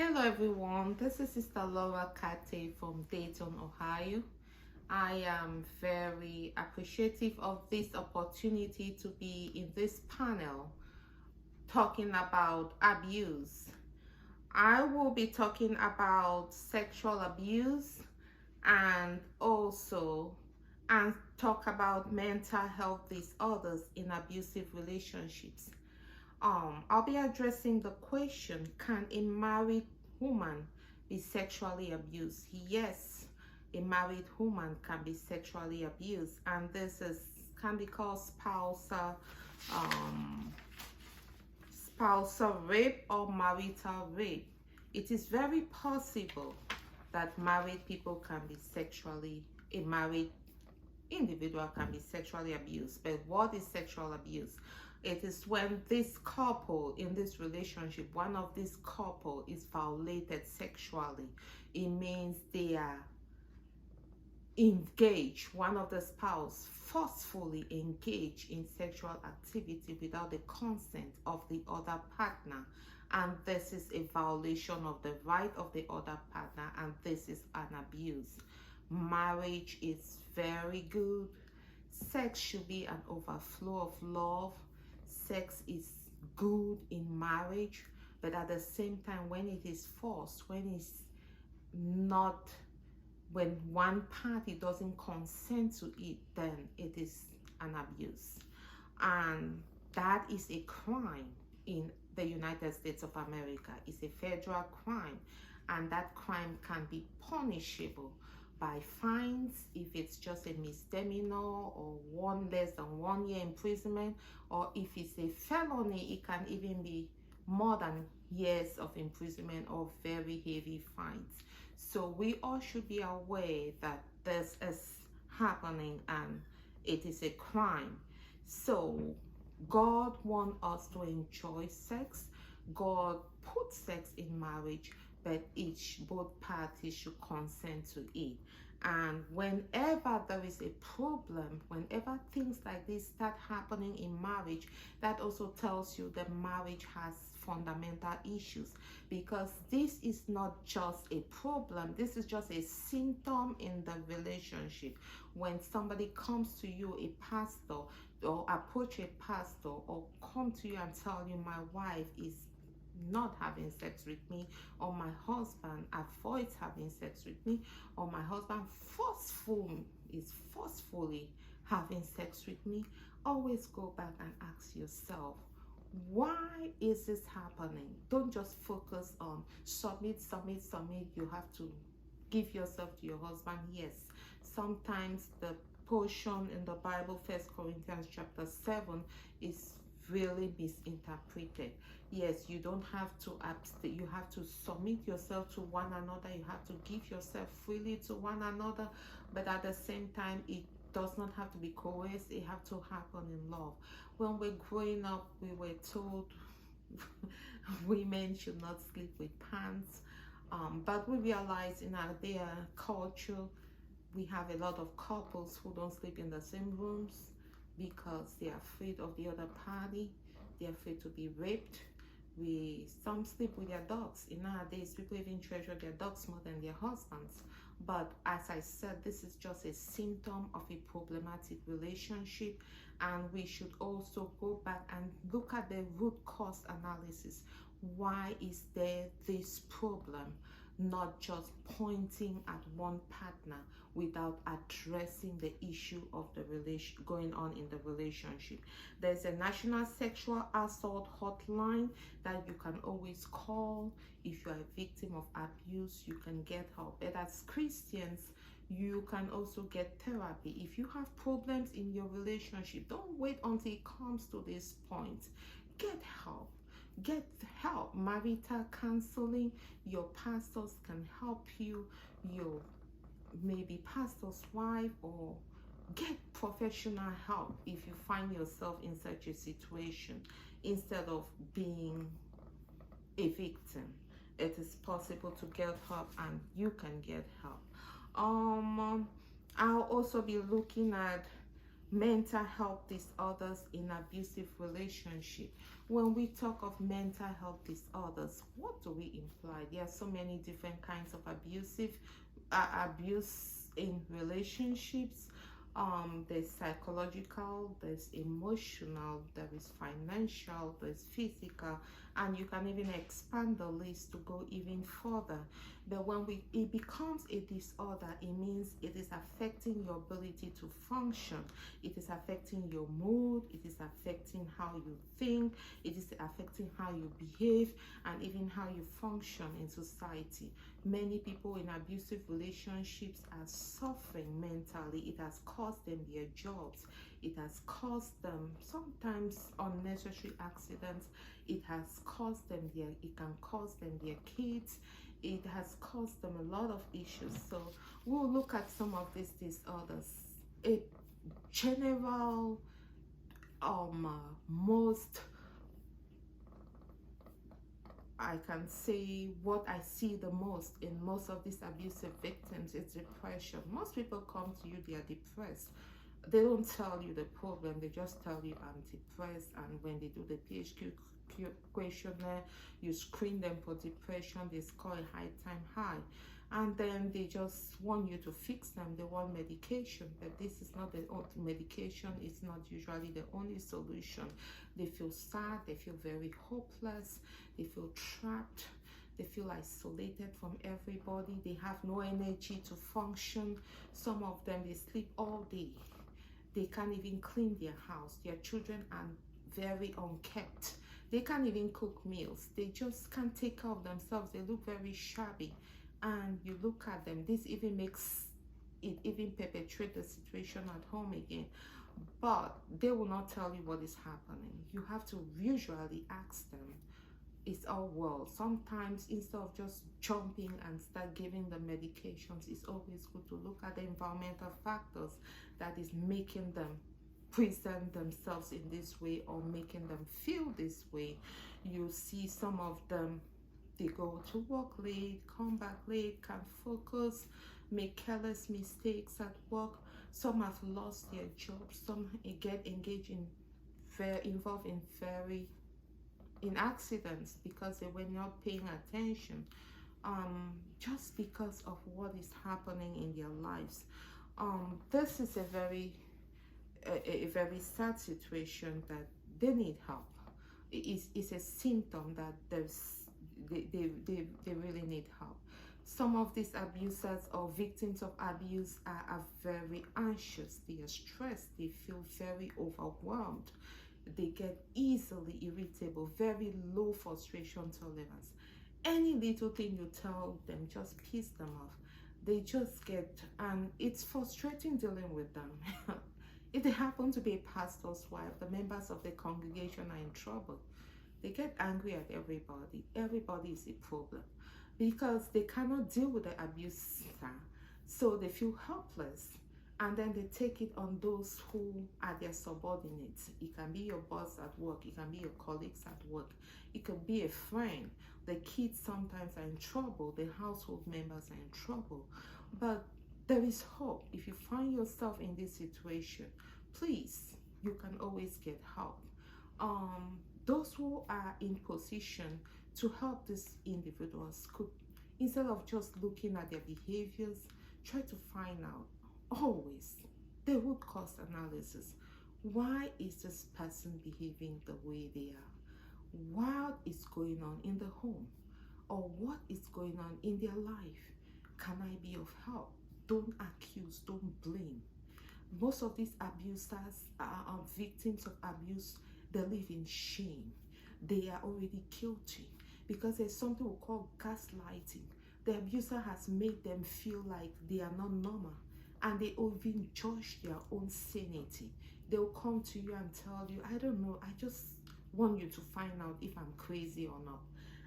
Hello everyone, this is Sister Laura Kate from Dayton, Ohio. I am very appreciative of this opportunity to be in this panel talking about abuse. I will be talking about sexual abuse and also and talk about mental health disorders in abusive relationships. I'll be addressing the question, can a married woman be sexually abused? Yes, a married woman can be sexually abused, and this is can be called um, spousal rape or marital rape. It is very possible that married people can be a married individual can be sexually abused. But what is sexual abuse? It is when this couple in this relationship, one of this couple is violated sexually. It means they are engaged, one of the spouse forcefully engaged in sexual activity without the consent of the other partner. And this is a violation of the right of the other partner, and this is an abuse. Marriage is very good. Sex should be an overflow of love. Sex is good in marriage, but at the same time, when it is forced, when it's not, when one party doesn't consent to it, then it is an abuse. And that is a crime in the United States of America. It's a federal crime, and that crime can be punishable by fines if it's just a misdemeanor, or one less than 1 year imprisonment, or if it's a felony, it can even be more than years of imprisonment or very heavy fines. So we all should be aware that this is happening and it is a crime. So God wants us to enjoy sex. God put sex in marriage, but both parties should consent to it. And whenever there is a problem, whenever things like this start happening in marriage, that also tells you that marriage has fundamental issues, because this is not just a problem, this is just a symptom in the relationship. When somebody comes to you, a pastor, or approach a pastor, or come to you and tell you, my wife is not having sex with me, or my husband avoids having sex with me, or my husband is forcefully having sex with me, always go back and ask yourself, why is this happening? Don't just focus on submit. You have to give yourself to your husband. Yes, sometimes the portion in the Bible, 1 Corinthians chapter 7, is really misinterpreted. Yes, you don't have to abstain, you have to submit yourself to one another, you have to give yourself freely to one another, but at the same time, it does not have to be coerced, it have to happen in love. When we're growing up, we were told women should not sleep with pants, but we realize in our culture, we have a lot of couples who don't sleep in the same rooms because they're afraid of the other party, they're afraid to be raped. Some sleep with their dogs. In nowadays, people even treasure their dogs more than their husbands. But as I said, this is just a symptom of a problematic relationship, and we should also go back and look at the root cause analysis. Why is there this problem? Not just pointing at one partner without addressing the issue of the relation going on in the relationship. There's a National Sexual Assault Hotline that you can always call. If you are a victim of abuse, you can get help. But as Christians, you can also get therapy. If you have problems in your relationship, don't wait until it comes to this point. Get help. Get help. Marital counseling, your pastors can help you, your maybe pastor's wife, or get professional help if you find yourself in such a situation instead of being a victim. It is possible to get help, and you can get help. I'll also be looking at mental health disorders in abusive relationship. When we talk of mental health disorders, what do we imply? There are so many different kinds of abuse in relationships. There's psychological, there's emotional, there is financial, there's physical, and you can even expand the list to go even further. But when it becomes a disorder, it means it is affecting your ability to function. It is affecting your mood. It is affecting how you think. It is affecting how you behave and even how you function in society. Many people in abusive relationships are suffering mentally. It has cost them their jobs. It has caused them sometimes unnecessary accidents. It has caused them it can cost them their kids. It has caused them a lot of issues. So we'll look at some of these disorders. A general most, I can say, what I see the most in most of these abusive victims is depression. Most people come to you, they are depressed. They don't tell you the problem, they just tell you I'm depressed. And when they do the PHQ questionnaire, you screen them for depression, they score a high time high, and then they just want you to fix them. They want medication, but this is not the medication. It's not usually the only solution. They feel sad, they feel very hopeless, they feel trapped, they feel isolated from everybody, they have no energy to function. Some of them, they sleep all day, they can't even clean their house, their children are very unkept, they can't even cook meals, they just can't take care of themselves, they look very shabby. And you look at them, this even makes it even perpetuate the situation at home again. But they will not tell you what is happening. You have to usually ask them, it's all well. Sometimes instead of just jumping and start giving them medications, it's always good to look at the environmental factors that is making them present themselves in this way or making them feel this way. You see some of them, they go to work late, come back late, can't focus, make careless mistakes at work. Some have lost their jobs. Some get engaged in involved in accidents because they were not paying attention. Just because of what is happening in their lives. This is a very sad situation that they need help. It's a symptom that they really need help. Some of these abusers or victims of abuse are very anxious, they are stressed, they feel very overwhelmed, they get easily irritable, very low frustration tolerance. Any little thing you tell them just piss them off. They just get, and it's frustrating dealing with them. If they happen to be a pastor's wife, the members of the congregation are in trouble. They get angry at everybody. Everybody is a problem because they cannot deal with the abuse. So they feel helpless, and then they take it on those who are their subordinates. It can be your boss at work, it can be your colleagues at work, it could be a friend. The kids sometimes are in trouble, the household members are in trouble. But there is hope. If you find yourself in this situation, please, you can always get help. Those who are in position to help these individuals could, instead of just looking at their behaviors, try to find out always the root cause analysis. Why is this person behaving the way they are? What is going on in the home? Or what is going on in their life? Can I be of help? Don't accuse, don't blame. Most of these abusers are victims of abuse. They live in shame. They are already guilty because there's something we call gaslighting. The abuser has made them feel like they are not normal, and they even judge their own sanity. They'll come to you and tell you, I don't know, I just want you to find out if I'm crazy or not.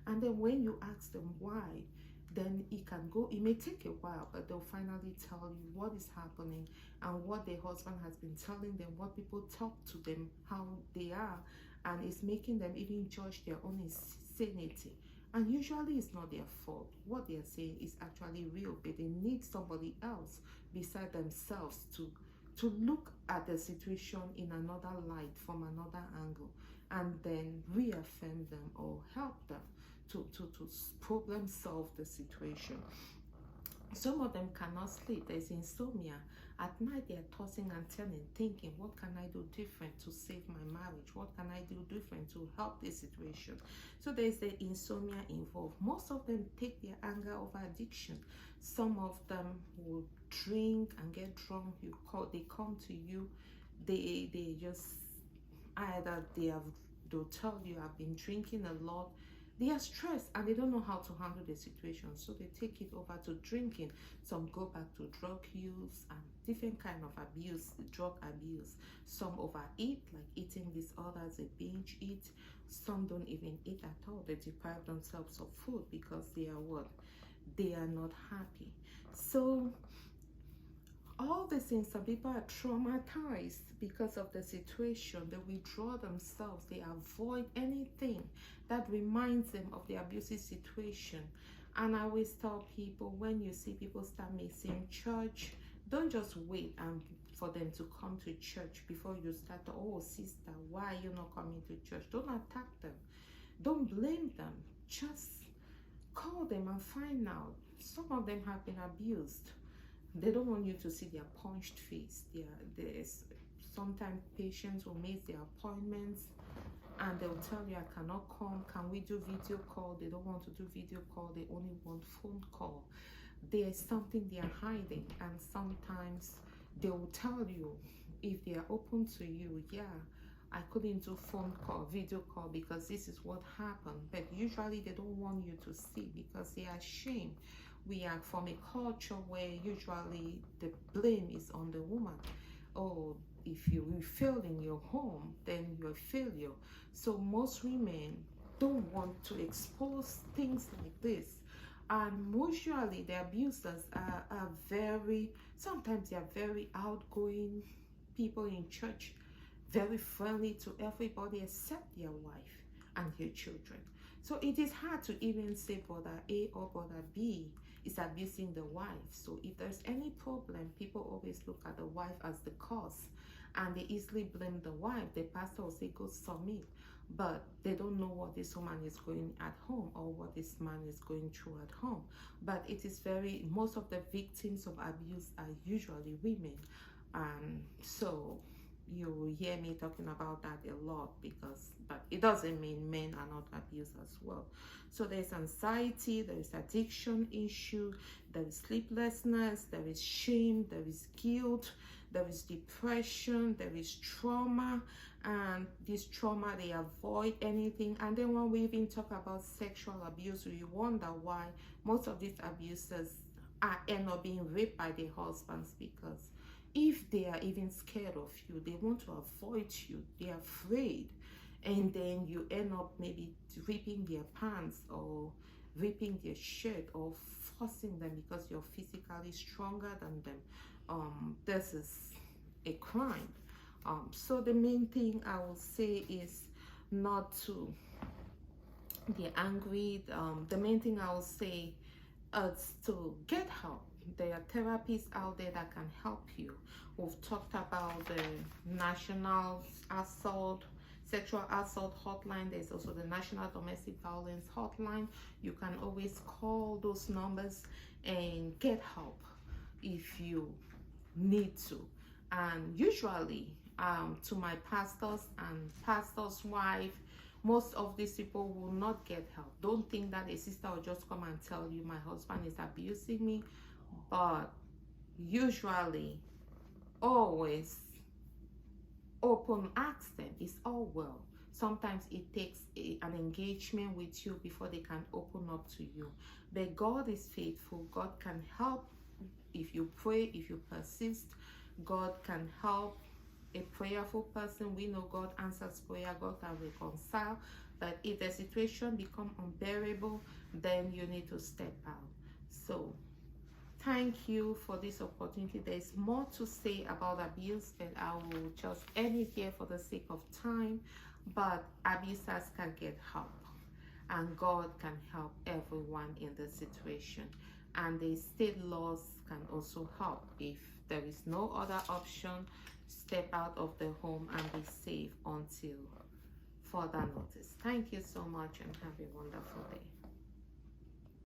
And then when you ask them why, then it may take a while, but they'll finally tell you what is happening and what their husband has been telling them, what people talk to them, how they are, and it's making them even judge their own sanity. And usually it's not their fault. What they're saying is actually real, but they need somebody else beside themselves to to look at the situation in another light, from another angle, and then reaffirm them or help them to problem solve the situation. Some of them cannot sleep. There's insomnia. At night, they're tossing and turning, thinking, what can I do different to save my marriage? What can I do different to help this situation? So there's the insomnia involved. Most of them take their anger over addiction. Some of them will drink and get drunk. They come to you. They just either they'll tell you, I've been drinking a lot. They are stressed and they don't know how to handle the situation, so they take it over to drinking. Some go back to drug use and different kind of abuse, drug abuse. Some overeat, like eating disorders, they binge eat. Some don't even eat at all. They deprive themselves of food because they are what? They are not happy. So all these things, some people are traumatized because of the situation. They withdraw themselves. They avoid anything that reminds them of the abusive situation. And I always tell people, when you see people start missing church, don't just wait and for them to come to church before you start. Oh, sister, why are you not coming to church? Don't attack them. Don't blame them. Just call them and find out. Some of them have been abused. They don't want you to see their punched face. There's sometimes patients will miss their appointments and they'll tell you, I cannot come. Can we do video call? They don't want to do video call. They only want phone call. There's something they are hiding, and sometimes they will tell you, if they are open to you, yeah, I couldn't do phone call, video call because this is what happened. But usually they don't want you to see because they are ashamed. We are from a culture where usually the blame is on the woman. Oh, if you fail in your home, then you're a failure. So most women don't want to expose things like this. And usually the abusers are sometimes they are very outgoing people in church, very friendly to everybody except their wife and their children. So it is hard to even say brother A or brother B is abusing the wife. So if there's any problem, people always look at the wife as the cause and they easily blame the wife. The pastor will say, go submit. But they don't know what this woman is going at home or what this man is going through at home. But it is most of the victims of abuse are usually women. So you will hear me talking about that a lot but it doesn't mean men are not abused as well. So there's anxiety, there is addiction issue, there is sleeplessness, there is shame, there is guilt, there is depression, there is trauma, and this trauma, they avoid anything. And then when we even talk about sexual abuse, we wonder why most of these abusers end up being raped by their husbands, because if they are even scared of you, they want to avoid you, they're afraid, and then you end up maybe ripping their pants or ripping their shirt or forcing them because you're physically stronger than them. This is a crime. So the main thing I will say is not to get angry. The main thing I will say is to get help. There are therapists out there that can help you. We've talked about the National Sexual Assault Hotline. There's also the National Domestic Violence Hotline. You can always call those numbers and get help if you need to. And usually, to my pastors and pastors' wife, most of these people will not get help. Don't think that a sister will just come and tell you, my husband is abusing me. But usually, always ask them, it's all well. Sometimes it takes an engagement with you before they can open up to you. But God is faithful. God can help if you pray, if you persist. God can help a prayerful person. We know God answers prayer. God can reconcile. But if the situation becomes unbearable, then you need to step out. So thank you for this opportunity. There's more to say about abuse, but I will just end it here for the sake of time. But abusers can get help, and God can help everyone in this situation. and the state laws can also help. If there is no other option, step out of the home and be safe until further notice. Thank you so much and have a wonderful day.